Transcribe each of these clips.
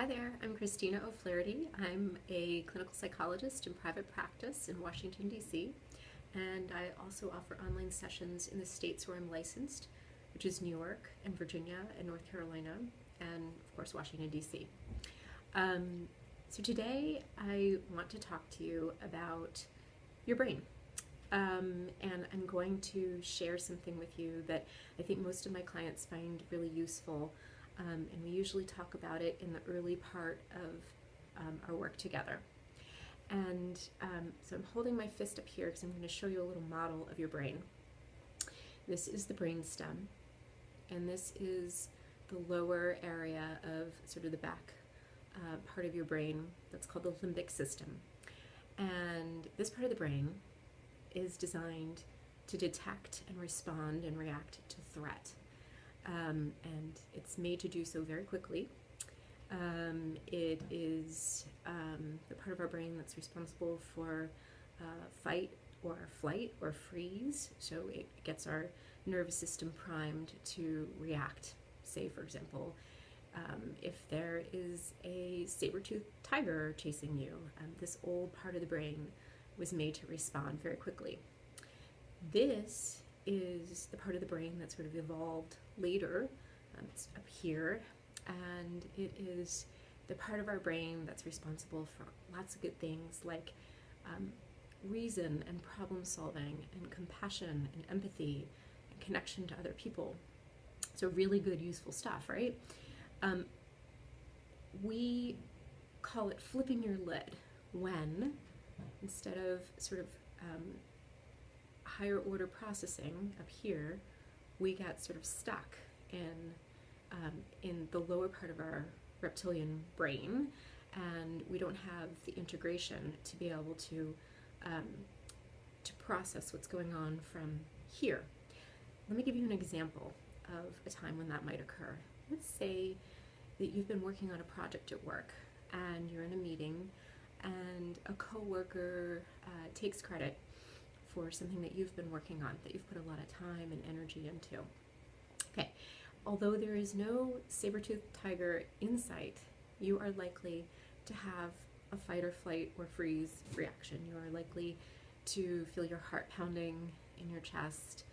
Hi there, I'm Christina O'Flaherty. I'm a clinical psychologist in private practice in Washington, D.C., and I also offer online sessions in the states where I'm licensed, which is New York and Virginia and North Carolina, and of course Washington, D.C. So today I want to talk to you about your brain. And I'm going to share something with you that I think most of my clients find really useful. And we usually talk about it in the early part of our work together. And so I'm holding my fist up here because I'm going to show you a little model of your brain. This is the brain stem, and this is the lower area of sort of the back part of your brain that's called the limbic system. And this part of the brain is designed to detect and respond and react to threat. And it's made to do so very quickly. It is the part of our brain that's responsible for fight or flight or freeze, so it gets our nervous system primed to react. Say, for example, if there is a saber-toothed tiger chasing you, this old part of the brain was made to respond very quickly. This is the part of the brain that sort of evolved later. It's up here, and it is the part of our brain that's responsible for lots of good things like reason and problem solving and compassion and empathy and connection to other people. So really good, useful stuff, right? We call it flipping your lid when, instead of sort of higher order processing up here, we get sort of stuck in the lower part of our reptilian brain, and we don't have the integration to be able to process what's going on from here. Let me give you an example of a time when that might occur. Let's say that you've been working on a project at work and you're in a meeting and a coworker takes credit for something that you've been working on, that you've put a lot of time and energy into. Okay, although there is no saber-toothed tiger in sight, you are likely to have a fight or flight or freeze reaction. You are likely to feel your heart pounding in your chest.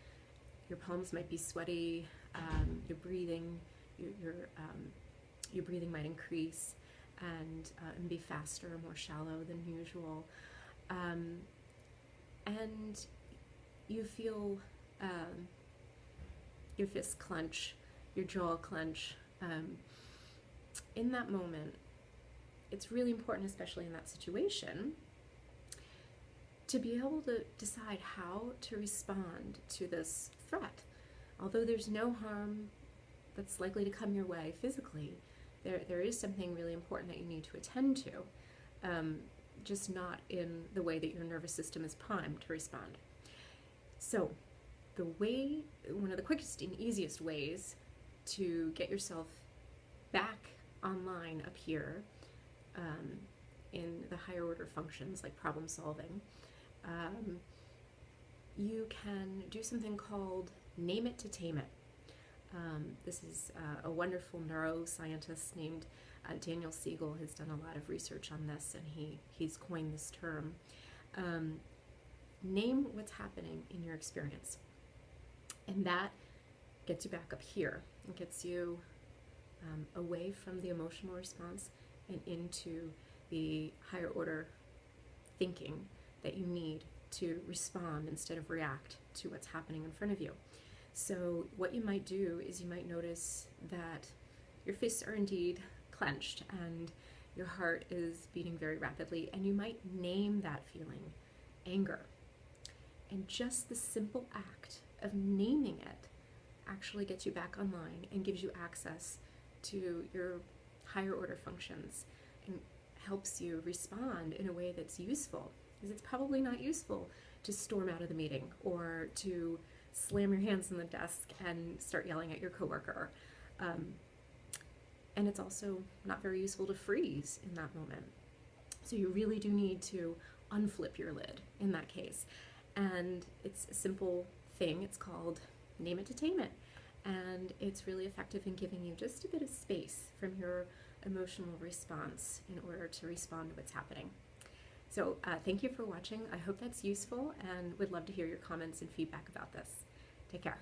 Your palms might be sweaty. Your breathing might increase and be faster or more shallow than usual. And you feel your fists clench, your jaw clench. In that moment, it's really important, especially in that situation, to be able to decide how to respond to this threat. Although there's no harm that's likely to come your way physically, there is something really important that you need to attend to. Just not in the way that your nervous system is primed to respond. So one of the quickest and easiest ways to get yourself back online up here in the higher order functions like problem solving, you can do something called name it to tame it. This is a wonderful neuroscientist named Dan Siegel has done a lot of research on this, and he's coined this term. Name what's happening in your experience, and that gets you back up here. It gets you away from the emotional response and into the higher order thinking that you need to respond instead of react to what's happening in front of you. So what you might do is you might notice that your fists are indeed clenched and your heart is beating very rapidly, and you might name that feeling, anger. And just the simple act of naming it actually gets you back online and gives you access to your higher order functions and helps you respond in a way that's useful, because it's probably not useful to storm out of the meeting or to slam your hands on the desk and start yelling at your coworker. And it's also not very useful to freeze in that moment. So you really do need to unflip your lid in that case. And it's a simple thing. It's called name it to tame it. And it's really effective in giving you just a bit of space from your emotional response in order to respond to what's happening. So thank you for watching. I hope that's useful and would love to hear your comments and feedback about this. Take care.